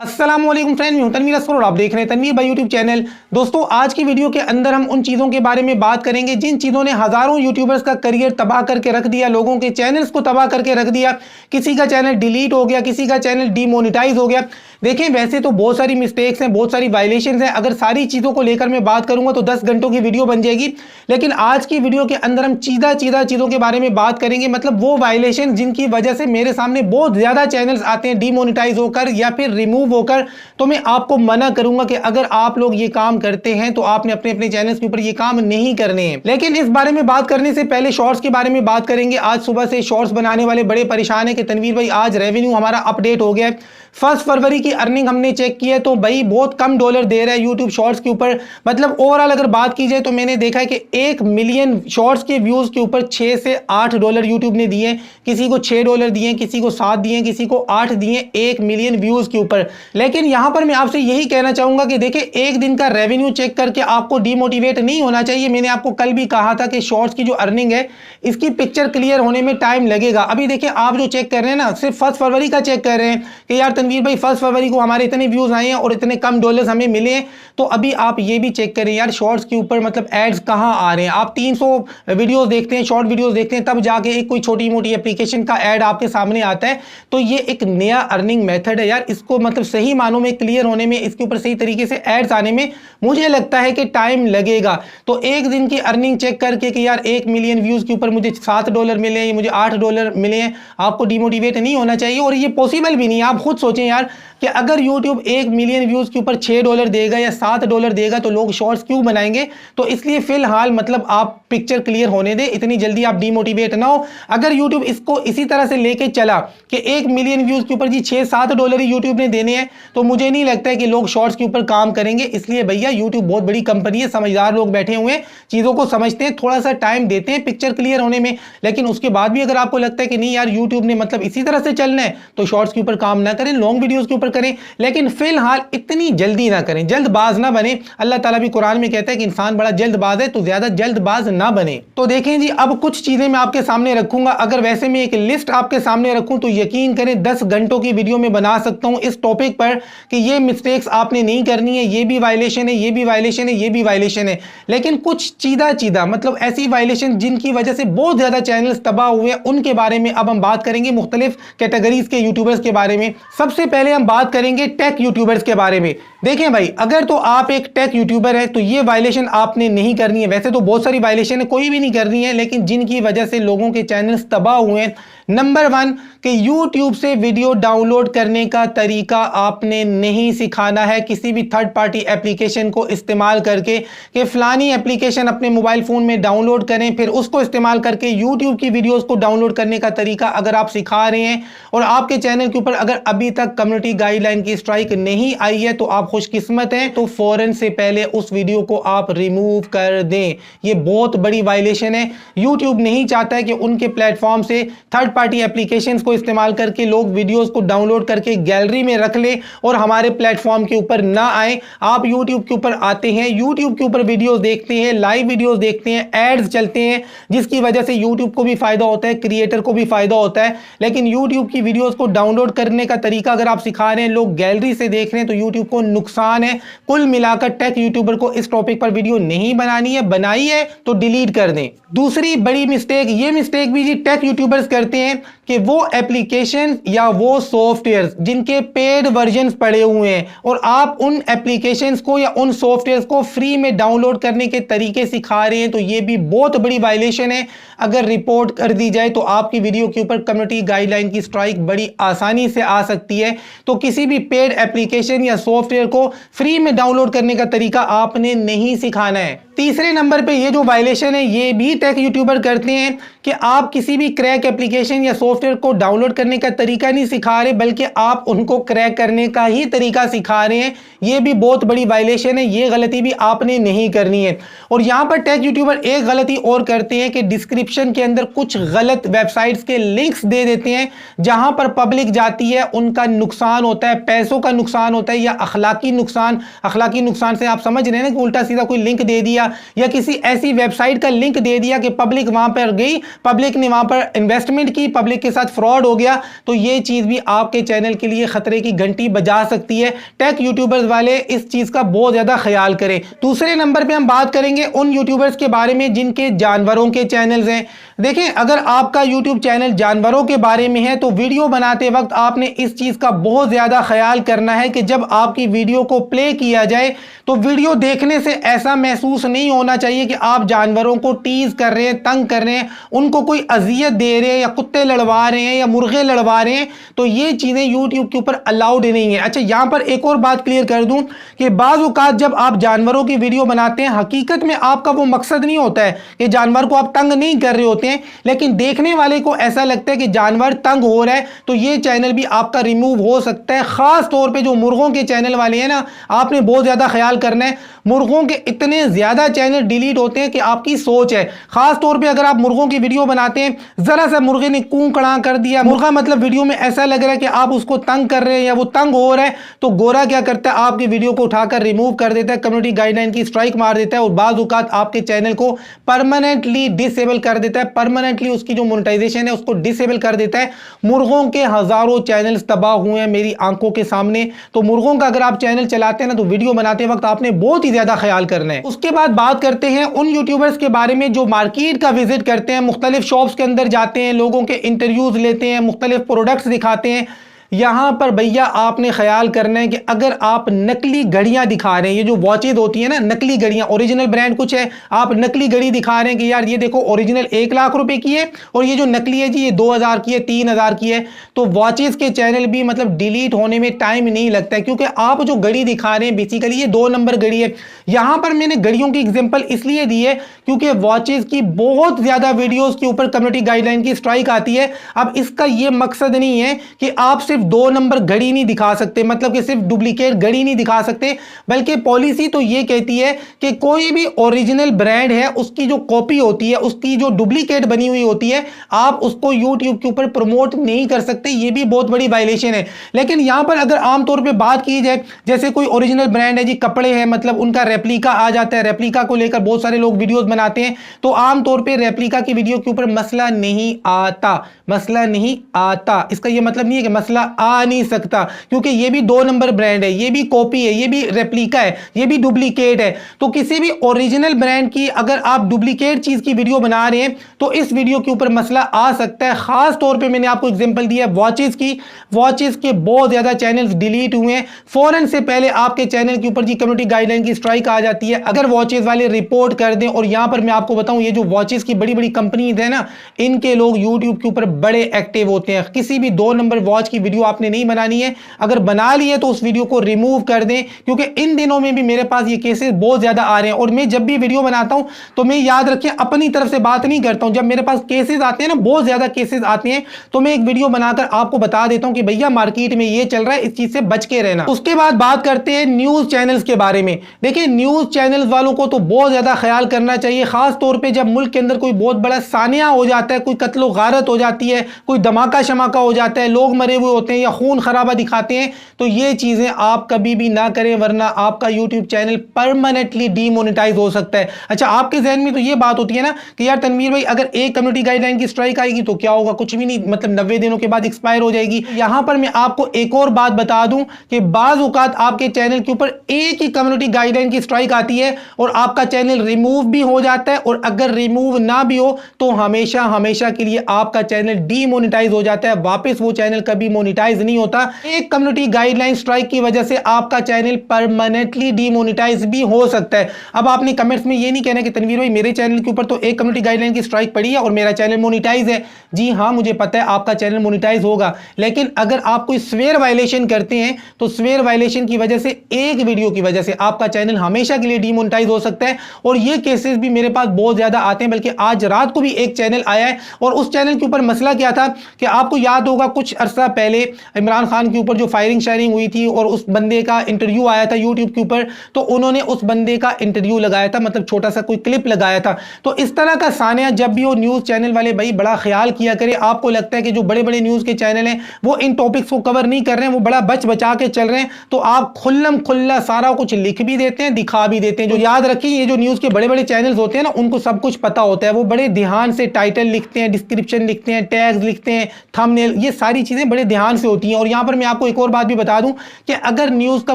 अस्सलामुअलैकुम फ्रेंड, मैं हूं तनवीर असफर और आप देख रहे हैं तनवीर भाई यूट्यूब चैनल। दोस्तों, आज की वीडियो के अंदर हम उन चीज़ों के बारे में बात करेंगे जिन चीज़ों ने हज़ारों यूट्यूबर्स का करियर तबाह करके रख दिया, लोगों के चैनल्स को तबाह करके रख दिया। किसी का चैनल डिलीट हो गया, किसी का चैनल डीमोनेटाइज हो गया। देखें, वैसे तो बहुत सारी मिस्टेक्स हैं, बहुत सारी वायलेशंस हैं। अगर सारी चीज़ों को लेकर मैं बात करूंगा तो 10 घंटों की वीडियो बन जाएगी, लेकिन आज की वीडियो के अंदर हम सीधा चीज़ों के बारे में बात करेंगे। मतलब वो वायलेशन जिनकी वजह से मेरे सामने बहुत ज़्यादा चैनल्स आते हैं डीमोनेटाइज होकर या फिर रिमूव होकर। तो मैं आपको मना करूंगा कि अगर आप लोग ये काम करते हैं तो आपने अपने अपने चैनल्स के ऊपर ये काम नहीं करने हैं। लेकिन इस बारे में बात करने से पहले शॉर्ट्स के बारे में बात करेंगे। आज सुबह से शॉर्ट्स बनाने वाले बड़े परेशान है कि तनवीर भाई आज रेवेन्यू हमारा अपडेट हो गया है। 1 फरवरी की अर्निंग हमने चेक की है तो भाई बहुत कम डॉलर दे रहा है यूट्यूब शॉर्ट्स के ऊपर। मतलब ओवरऑल अगर बात की जाए तो मैंने देखा है कि 1 मिलियन शॉर्ट्स के व्यूज के ऊपर 6 से 8 डॉलर यूट्यूब ने दिए। किसी को 6 डॉलर दिए, किसी को 7 दिए, किसी को 8 दिए 1 मिलियन व्यूज के ऊपर। लेकिन यहां पर मैं आपसे यही कहना चाहूंगा कि देखिए, एक दिन का रेवेन्यू चेक करके आपको डीमोटिवेट नहीं होना चाहिए। मैंने आपको कल भी कहा था कि शॉर्ट्स की जो अर्निंग है इसकी पिक्चर क्लियर होने में टाइम लगेगा। अभी देखिए, आप जो चेक कर रहे हैं ना, सिर्फ 1 फरवरी का चेक कर रहे हैं कि यार तनवीर भाई 1 फरवरी को हमारे इतने व्यूज आए हैं और इतने कम डॉलर्स हमें मिले हैं। तो अभी आप ये भी चेक करें यार, शॉर्ट्स के ऊपर मतलब एड्स कहां आ रहे हैं। आप 300 वीडियोस देखते हैं, शॉर्ट वीडियोस देखते हैं, तब जाके एक कोई छोटी मोटी एप्लीकेशन का एड आपके सामने आता है। तो ये एक नया अर्निंग मेथड है यार, इसको मतलब सही मानों में क्लियर होने में, इसके ऊपर सही तरीके से एड्स आने में मुझे लगता है कि टाइम लगेगा। तो एक दिन की अर्निंग चेक करके कि यार 1 मिलियन व्यूज के ऊपर मुझे 7 डॉलर मिले हैं, मुझे 8 डॉलर मिले हैं, आपको डिमोटिवेट नहीं होना चाहिए। और ये पॉसिबल भी नहीं है। आप खुद सोचें यार कि अगर YouTube 1 मिलियन व्यूज के ऊपर 6 डॉलर देगा या 7 डॉलर देगा तो लोग शॉर्ट्स क्यों बनाएंगे। तो इसलिए फिलहाल मतलब आप पिक्चर क्लियर होने दें, इतनी जल्दी आप डिमोटिवेट ना हो। अगर YouTube इसको इसी तरह से लेके चला कि 1 मिलियन व्यूज के ऊपर जी 6-7 डॉलर ही YouTube ने देने हैं, तो मुझे नहीं लगता है कि लोग शॉर्ट्स के ऊपर काम करेंगे। इसलिए भैया, YouTube बहुत बड़ी कंपनी है, समझदार लोग बैठे हुए हैं, चीजों को समझते हैं, थोड़ा सा टाइम देते हैं पिक्चर क्लियर होने में। लेकिन उसके बाद भी अगर आपको लगता है कि नहीं यार YouTube ने मतलब इसी तरह से चलना है, तो शॉर्ट्स के ऊपर काम ना करें, लॉन्ग वीडियोस के ऊपर करें। लेकिन फिलहाल इतनी जल्दी ना करें, जल्दबाज ना बने। अल्लाह ताला भी कुरान में कहता है कि इंसान बड़ा जल्दबाज है, तो ज्यादा जल्दबाज ना बने। तो देखें जी, अब कुछ चीजें मैं आपके सामने रखूंगा। अगर वैसे मैं एक लिस्ट आपके सामने रखूं तो यकीन करें 10 घंटों की वीडियो में बना सकता हूं इस टॉपिक पर कि ये मिस्टेक्स आपने नहीं करनी है, ये भी वायलेशन है, ये भी वायलेशन है, ये भी वायलेशन है। लेकिन कुछ चीदा मतलब ऐसी वायलेशन जिनकी वजह से बहुत ज्यादा चैनल्स तबाह हुए, उनके बारे में अब हम बात करेंगे, मुख्तलिफ कैटेगरीज के यूट्यूबर्स के बारे में। सबसे पहले हम बात करेंगे टेक यूट्यूबर्स के बारे में। देखें भाई, अगर तो आप एक टेक यूट्यूबर है तो ये वायलेशन आपने नहीं करनी है। वैसे तो बहुत सारी वायलेशन है, कोई भी नहीं करनी है, लेकिन जिनकी वजह से लोगों के चैनल्स तबाह हुए हैं। नंबर 1 कि YouTube से वीडियो डाउनलोड करने का तरीका आपने नहीं सिखाना है किसी भी थर्ड पार्टी एप्लीकेशन को इस्तेमाल करके, कि फलानी एप्लीकेशन अपने मोबाइल फोन में डाउनलोड करें, फिर उसको इस्तेमाल करके YouTube की वीडियोस को डाउनलोड करने का तरीका अगर आप सिखा रहे हैं और आपके चैनल के ऊपर अगर अभी तक कम्युनिटी गाइडलाइन की स्ट्राइक नहीं आई है तो आप खुशकिस्मत हैं, तो फौरन से पहले उस वीडियो को आप रिमूव कर दें। ये बहुत बड़ी वायलेशन है। YouTube नहीं चाहता है कि उनके प्लेटफॉर्म से थर्ड पार्टी एप्लीकेशंस को इस्तेमाल करके लोग वीडियोस को डाउनलोड करके गैलरी में रख ले और हमारे प्लेटफॉर्म के ऊपर ना आए। आप YouTube के ऊपर आते हैं, YouTube के ऊपर वीडियोस देखते हैं, लाइव वीडियोस देखते हैं, एड्स चलते हैं, जिसकी वजह से YouTube को भी फायदा होता है, क्रिएटर को भी फायदा होता है। लेकिन YouTube की वीडियोस को डाउनलोड करने का तरीका अगर आप सिखा रहे हैं, लोग गैलरी से देख रहे हैं, तो YouTube को नुकसान है। कुल मिलाकर टेक यूट्यूबर को इस टॉपिक पर वीडियो नहीं बनानी है, बनाई है तो डिलीट कर दें। दूसरी बड़ी मिस्टेक, ये मिस्टेक भी जी टेक यूट्यूबर्स करते हैं कि वो एप्लीकेशन या वो सॉफ्टवेयर जिनके पेड वर्जन पड़े हुए हैं और आप उन एप्लीकेशंस को या उन सॉफ्टवेयर को फ्री में डाउनलोड करने के तरीके सिखा रहे हैं, तो ये भी बहुत बड़ी वायलेशन है। अगर रिपोर्ट कर दी जाए तो आपकी वीडियो के ऊपर कम्युनिटी गाइडलाइन की स्ट्राइक बड़ी आसानी से आ सकती है। तो किसी भी पेड एप्लीकेशन या सॉफ्टवेयर को फ्री में डाउनलोड करने का तरीका आपने नहीं सिखाना है। तीसरे नंबर पे ये जो वायलेशन है ये भी टेक यूट्यूबर करते हैं कि आप किसी भी क्रैक एप्लीकेशन या सॉफ्टवेयर को डाउनलोड करने का तरीका नहीं सिखा रहे, बल्कि आप उनको क्रैक करने का ही तरीका सिखा रहे हैं। ये भी बहुत बड़ी वायलेशन है, ये गलती भी आपने नहीं करनी है। और यहाँ पर टेक यूट्यूबर एक गलती और करते हैं कि डिस्क्रिप्शन के अंदर कुछ गलत वेबसाइट्स के लिंक्स दे देते हैं, जहां पर पब्लिक जाती है उनका नुकसान होता होता है, पैसों का नुकसान होता है, या अखलाकी नुकसान। अखलाकी नुकसान से आप समझ रहे हैं ना कि उल्टा सीधा कोई लिंक दे दिया या किसी ऐसी वेबसाइट का लिंक दे दिया कि पब्लिक वहां पर गई, पब्लिक ने वहां पर इन्वेस्टमेंट की, पब्लिक के साथ फ्रॉड हो गया, तो ये चीज भी आपके चैनल के लिए खतरे की घंटी बजा सकती है। टेक यूट्यूबर्स वाले इस चीज का बहुत ज्यादा ख्याल करें। दूसरे नंबर पे हम बात करेंगे उन यूट्यूबर्स के बारे में जिनके जानवरों के चैनल्स हैं। देखें, अगर आपका यूट्यूब चैनल जानवरों के बारे में है तो वीडियो बनाते वक्त आपने इस चीज का बहुत ज्यादा ख्याल करना है कि जब आपकी वीडियो को प्ले किया जाए तो वीडियो देखने से ऐसा महसूस नहीं होना चाहिए कि आप जानवरों को टीज कर रहे हैं, तंग कर रहे हैं, उनको कोई अजियत दे रहे हैं, या कुत्ते लड़वा रहे हैं या मुर्गे लड़वा रहे हैं। तो ये चीजें यूट्यूब के ऊपर अलाउड नहीं है। अच्छा, यहां पर एक और बात क्लियर कर दूं कि बाज़ औक़ात जब आप जानवरों की वीडियो बनाते हैं, हकीकत में आपका वो मकसद नहीं होता है कि जानवर को आप तंग नहीं कर रहे होते हैं, लेकिन देखने वाले को ऐसा लगता है कि जानवर तंग हो रहा है, तो ये चैनल भी आपका रिमूव हो सकता है। खास तौर पे जो मुर्गों के चैनल वाले हैं ना, आपने बहुत ज्यादा ख्याल करना है। मुर्गों के इतने ज्यादा चैनल डिलीट होते हैं कि आपकी सोच है। खास तौर पे अगर आप मुर्गों की वीडियो बनाते हैं, जरा सा मुर्गे ने कूकड़ा कर दिया, मुर्गा मतलब वीडियो में ऐसा लग रहा है कि आप उसको तंग कर रहे हैं या वो तंग हो रहा है, तो गोरा क्या करता है, आपकी वीडियो को उठाकर रिमूव कर देता है, कम्युनिटी गाइडलाइन की स्ट्राइक मार देता है और बाज़ औक़ात आपके चैनल को परमानेंटली डिसेबल कर देता है, परमानेंटली उसकी जो मोनेटाइजेशन है उसको डिसेबल कर देता है। मुर्गों के हजारों चैनल्स तबाह हुए हैं मेरी आंखों के सामने। तो मुर्गों का अगर आप चैनल चलाते हैं ना, तो वीडियो बनाते वक्त आपने बहुत ही ज्यादा ख्याल करना है। उसके बाद बात करते हैं उन यूट्यूबर्स के बारे में जो मार्केट का विजिट करते हैं, मुख्तलिफ शॉप्स के अंदर जाते हैं, लोगों के इंटरव्यूज लेते हैं, मुख्तलिफ प्रोडक्ट्स दिखाते हैं। यहां पर भैया आपने ख्याल करना है कि अगर आप नकली घड़ियां दिखा रहे हैं, ये जो वॉचेज होती है ना, नकली घड़ियां, ओरिजिनल ब्रांड कुछ है, आप नकली घड़ी दिखा रहे हैं कि यार ये देखो ओरिजिनल 1 लाख रुपए की है और ये जो नकली है जी ये 2000 की है, 3000 की है, तो वॉचेज के चैनल भी मतलब डिलीट होने में टाइम नहीं लगता है, क्योंकि आप जो घड़ी दिखा रहे हैं बेसिकली ये 2 नंबर घड़ी है। यहां पर मैंने घड़ियों की एग्जांपल इसलिए दी है क्योंकि वॉचेज की बहुत ज्यादा वीडियोस के ऊपर कम्युनिटी गाइडलाइन की स्ट्राइक आती है। अब इसका यह मकसद नहीं है कि आप सिर्फ 2 नंबर घड़ी नहीं दिखा सकते, मतलब कि सिर्फ डुप्लीकेट घड़ी नहीं दिखा सकते, बल्कि पॉलिसी तो यह कहती है कि कोई भी ओरिजिनल ब्रांड है उसकी जो कॉपी होती है, उसकी जो डुप्लीकेट बनी हुई होती है, आप उसको यूट्यूब के ऊपर प्रमोट नहीं कर सकते। यह भी बहुत बड़ी वायलेशन है। लेकिन यहां पर अगर आमतौर पर बात की जाए, जैसे कोई ओरिजिनल ब्रांड है जी, कपड़े हैं, मतलब उनका रेप्लिका आ जाता है, रेप्लिका को लेकर बहुत सारे लोग वीडियोस बनाते हैं, तो आमतौर पे रेप्लिका की वीडियो के ऊपर मसला नहीं आता, मसला नहीं आता। इसका यह मतलब नहीं है कि मसला आ नहीं सकता, क्योंकि यह भी 2 नंबर ब्रांड है, यह भी कॉपी है, यह भी रेप्लिका है, यह भी डुप्लीकेट है। तो किसी भी ओरिजिनल ब्रांड की अगर आप डुप्लीकेट चीज की वीडियो बना रहे हैं तो इस वीडियो के ऊपर मसला आ सकता है। खास तौर पे मैंने आपको एग्जांपल दिया वॉचेस की, वॉचेस के बहुत ज्यादा चैनल्स डिलीट हुए हैं। फौरन से पहले आपके चैनल के ऊपर जी कम्युनिटी गाइडलाइन की स्ट्राइक आ जाती है अगर वॉचेस वाले रिपोर्ट कर दें। और यहां पर मैं आपको बताऊं, ये जो वॉचेस की बड़ी बड़ी कंपनीज है ना, इनके लोग यूट्यूब के ऊपर बड़े एक्टिव होते हैं। किसी भी 2 नंबर वॉच की वीडियो आपने नहीं बनानी है, अगर बना ली है तो उस वीडियो को रिमूव कर दें, क्योंकि इन दिनों में भी मेरे पास ये केसेस बहुत ज्यादा आ रहे हैं। और मैं जब भी वीडियो बनाता हूं तो मैं, याद रखें, अपनी तरफ से बात नहीं करता हूं। जब मेरे पास केसेस आते हैं ना, बहुत ज्यादा केसेस आते हैं, तो मैं एक वीडियो बनाकर आपको बता देता हूं कि भैया मार्केट में ये चल रहा है, इस चीज से बच के रहना। उसके बाद बात करते हैं न्यूज चैनल्स के बारे में। देखिए, न्यूज चैनल्स वालों को तो बहुत ज्यादा ख्याल करना चाहिए, खास तौर पे जब मुल्क के अंदर कोई बहुत बड़ा सानिया हो जाता है, कोई कत्लो गारत हो जाती है, कोई धमाका शमाका हो जाता है, लोग मरे हुए होते हैं या खून खराबा दिखाते हैं, तो ये चीजें आप कभी भी ना करें, वरना आपका यूट्यूब चैनल परमानेंटली डीमोनेटाइज हो सकता है। अच्छा, आपके जहन में तो ये बात होती है ना कि यार तनवीर भाई, अगर एक कम्युनिटी गाइडलाइन की स्ट्राइक आएगी तो क्या होगा, कुछ भी नहीं, मतलब 90 दिनों के बाद एक्सपायर हो जाएगी। यहां पर मैं आपको एक और बात बता दूं कि बाज़ औक़ात आपके चैनल के ऊपर एक ही कम्युनिटी गाइडलाइन की स्ट्राइक आती है और आपका चैनल रिमूव भी हो जाता है, और अगर रिमूव ना भी हो तो हमेशा हमेशा के लिए आपका चैनल डीमोनेटाइज हो जाता है, वापस वो चैनल कभी मोनेटाइज नहीं होता। एक कम्युनिटी गाइडलाइन स्ट्राइक की वजह से आपका चैनल परमानेंटली डीमोनेटाइज भी हो सकता है। अब आपने कमेंट्स में ये नहीं कहना कि तनवीर भाई मेरे चैनल के ऊपर तो एक कम्युनिटी गाइडलाइन की स्ट्राइक पड़ी है और मेरा चैनल मोनेटाइज है। जी हाँ, मुझे पता है आपका चैनल मोनेटाइज होगा, लेकिन अगर आप कोई स्वेयर वायलेशन करते हैं तो स्वेयर वायलेशन की वजह से, एक वीडियो की वजह से आपका चैनल हमेशा के लिए डीमोनेटाइज हो सकता है। और ये केसेस भी मेरे पास बहुत ज्यादा आते हैं, बल्कि आज रात को भी एक चैनल आया है और उस चैनल के ऊपर मसला क्या था कि आपको याद होगा कुछ अरसा पहले इमरान खान के ऊपर जो फायरिंग शायरिंग हुई थी और उस बंदे का इंटरव्यू आया था यूट्यूब के ऊपर, तो उन्होंने उस बंदे का इंटरव्यू लगाया था, मतलब छोटा सा कोई क्लिप लगाया था। तो इस तरह का सानिया जब भी वो न्यूज चैनल वाले भाई बड़ा ख्याल किया करे, आपको लगता है कि जो बड़े बड़े न्यूज के चैनल हैं वो इन टॉपिक्स को कवर नहीं कर रहे हैं, वो बड़ा बच बचा के चल रहे हैं, तो आप खुल्लम खुल्ला सारा कुछ लिख भी देते हैं, दिखा भी देते हैं। जो याद रखिए, ये जो न्यूज के बड़े बड़े चैनल्स होते हैं ना, उनको सब कुछ पता होता है, वो बड़े ध्यान से टाइटल लिखते हैं, डिस्क्रिप्शन लिखते हैं, टैग्स लिखते हैं, थंबनेल, ये सारी चीजें बड़े ध्यान से होती हैं। और यहां पर मैं आपको एक और बात भी बता दूं कि अगर न्यूज का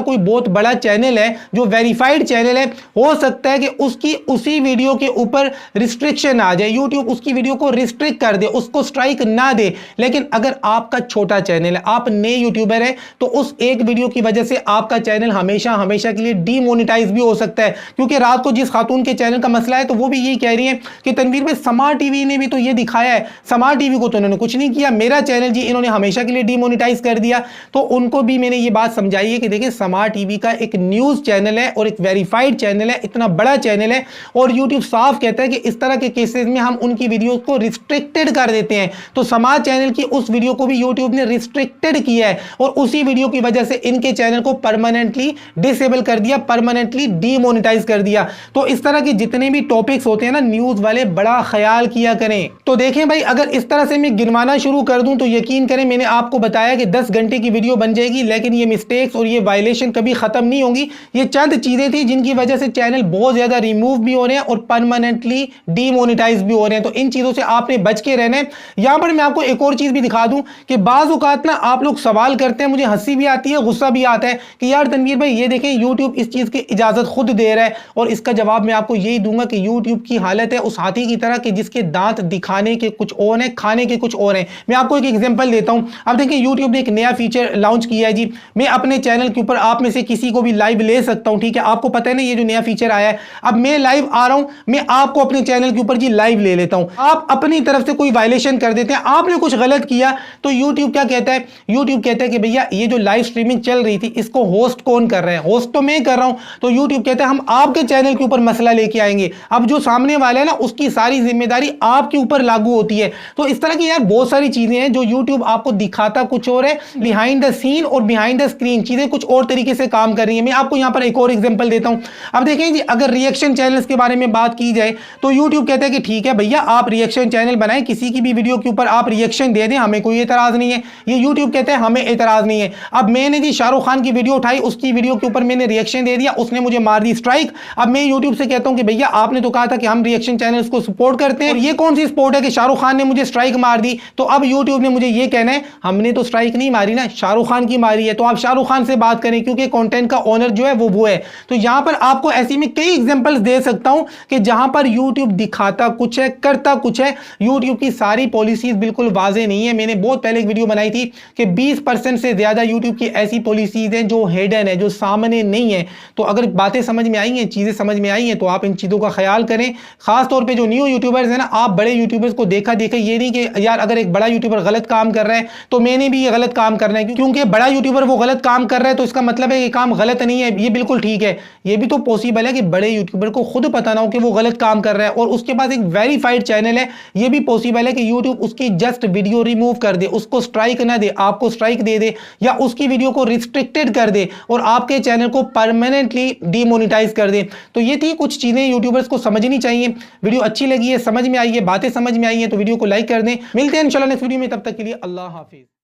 कोई बहुत बड़ा चैनल है जो वेरीफाइड चैनल है, हो सकता है कि उसकी उसी वीडियो के ऊपर रिस्ट्रिक्शन आ जाए, यूट्यूब उसकी वीडियो को रिस्ट्रिक्ट कर दे, उसको स्ट्राइक ना दे। लेकिन अगर आपका छोटा चैनल है, आप नए यूट्यूबर है, तो उस एक वीडियो की वजह से आपका चैनल हमेशा हमेशा के लिए डीमोनेटाइज भी हो सकता है। क्योंकि रात को जिस खातून के चैनल का मसला है, तो वो भी यही कह रही है कि तनवीर भाई समार्ट टीवी ने भी तो ये दिखाया है, समार्ट टीवी को तो उन्होंने कुछ नहीं किया, मेरा चैनल जी इन्होंने हमेशा के लिए डीमोनेटाइज कर दिया। तो उनको भी मैंने ये बात समझाई है कि देखिए समार्ट टीवी का एक न्यूज चैनल है और एक वेरीफाइड चैनल है, इतना बड़ा चैनल है, और यूट्यूब साफ कहता है कि इस तरह के केसेस में हम उनकी वीडियो को रिस्ट्रिक्टेड कर देते हैं। तो समाज चैनल की उस वीडियो को भी यूट्यूब ने रिस्ट्रिक्टेड किया है और उसी वीडियो की वजह से इनके चैनल को परमानेंटली डिसेबल कर दिया, परमानेंटली डीमोनेटाइज कर दिया। तो इस तरह के जितने भी टॉपिक्स होते हैं ना, न्यूज वाले बड़ा ख्याल किया करें। तो देखें भाई, अगर इस तरह से मैं गिनवाना शुरू कर दूं तो यकीन करें, मैंने आपको बताया कि 10 घंटे की वीडियो बन जाएगी, लेकिन ये मिस्टेक्स और ये वायलेशन कभी खत्म नहीं होंगी। ये चंद चीजें थी जिनकी वजह से चैनल बहुत ज्यादा रिमूव भी हो रहे हैं और परमानेंटली डीमोनेटाइज भी हो रहे हैं। तो इन चीजों से आपने बच के रहना है। यहां पर मैं आपको एक और चीज भी दिखा दूं कि बाज औकात ना आप लोग सवाल करते हैं, मुझे हंसी भी आती है, गुस्सा भी आता है कि यार तनवीर भाई ये देखें यूट्यूब इस चीज की इजाजत खुद दे रहा है, और इसका जवाब मैं आपको यही दूंगा कि यूट्यूब की हालत है उस हाथी की तरह कि जिसके दांत दिखाने के कुछ और हैं, खाने के कुछ और हैं। मैं आपको एक एग्जांपल देता हूं। अब देखिए, यूट्यूब ने एक नया फीचर लॉन्च किया है जी, मैं अपने चैनल के ऊपर आप में से किसी को भी लाइव ले सकता हूं, ठीक है, आपको पता है ना ये जो नया फीचर आया है। अब मैं लाइव आ रहा हूं, मैं आपको अपने चैनल के ऊपर जी लाइव ले लेता हूं, आप अपनी तरफ से कोई वायलेशन कर देते हैं, आपने कुछ गलत किया, तो यूट्यूब क्या कहता है, यूट्यूब कहता है कि भैया ये जो लाइव स्ट्रीमिंग चल रही थी इसको होस्ट कौन कर रहा है, होस्ट तो मैं कर रहा हूं। तो यूट्यूब कहता है हम आपके चैनल के ऊपर मसला लेके आएंगे, अब जो सामने वाला है ना उसकी सारी जिम्मेदारी आपके ऊपर लागू होती है। तो इस तरह की यार बहुत सारी चीजें हैं जो यूट्यूब आपको दिखाता कुछ और है, बिहाइंड द सीन और बिहाइंड द स्क्रीन चीजें कुछ और तरीके से काम कर रही है। मैं आपको यहां पर एक और एग्जांपल देता हूं। अब देखें जी, अगर रिएक्शन चैनल्स के बारे में बात की जाए तो यूट्यूब कहता है कि ठीक है भैया आप रिएक्शन चैनल बनाएं, किसी की भी वीडियो के ऊपर आप रिएक्शन दे दें, हमें कोई एतराज नहीं है। ये यूट्यूब कहता है हमें एतराज नहीं है। अब मैंने जी शाहरुख खान की वीडियो उठाई, उसकी वीडियो के ऊपर मैंने रिएक्शन दे दिया, उसने मुझे मार दी स्ट्राइक। अब मैं यूट्यूब से कहता हूं कि भैया आपने तो कहा था कि हम रिएक्शन चैनल्स को सपोर्ट करते हैं, और ये कौन सी सपोर्ट है कि शाहरुख खान ने मुझे स्ट्राइक मार दी। तो अब यूट्यूब ने मुझे ये कहना है हमने तो स्ट्राइक नहीं मारी ना, शाहरुख खान की मारी है, तो आप शाहरुख खान से बात करें क्योंकि कंटेंट का ओनर जो है वो है। तो यहां पर आपको ऐसी में कई एग्जांपल्स दे सकता हूं कि जहां पर यूट्यूब दिखाता कुछ है, करता कुछ है। यूट्यूब की सारी पॉलिसीज बिल्कुल वाजे नहीं है। मैंने बहुत पहले एक वीडियो बनाई थी कि 20% से ज्यादा यूट्यूब की ऐसी पॉलिसीज हैं जो हिडन है, जो सामने नहीं है। तो अगर बातें समझ में आई हैं, चीजें समझ में आई हैं, तो आप इन चीजों का ख्याल करें। खास तौर पे जो न्यू यूट्यूबर्स हैं ना, आप बड़े यूट्यूबर्स को देखा देखा ये नहीं कि यार अगर एक बड़ा यूट्यूबर गलत काम कर रहा है तो मैंने भी ये गलत काम करना है, क्योंकि बड़ा यूट्यूबर वो गलत काम कर रहा है तो इसका मतलब है ये काम गलत नहीं है, ये बिल्कुल ठीक है। ये भी तो पॉसिबल है कि बड़े यूट्यूबर को खुद पता ना हो कि वो गलत काम कर रहा है और उसके पास एक वेरीफाइड चैनल है। ये भी पॉसिबल है कि यूट्यूब उसकी जस्ट वीडियो रिमूव कर दे, उसको स्ट्राइक ना दे, आपको स्ट्राइक दे दे, या उसकी वीडियो को रिस्ट्रिक्टेड कर दे और आपके चैनल को परमानेंटली डीमोनेटाइज कर दे। तो ये थी कुछ चीजें यूट्यूबर्स को समझनी चाहिए। वीडियो अच्छी लगी है, समझ में आई है, बातें समझ में आई है, तो वीडियो को लाइक कर दें। मिलते हैं इंशाल्लाह नेक्स्ट वीडियो में, तब तक के लिए अल्लाह हाफिज।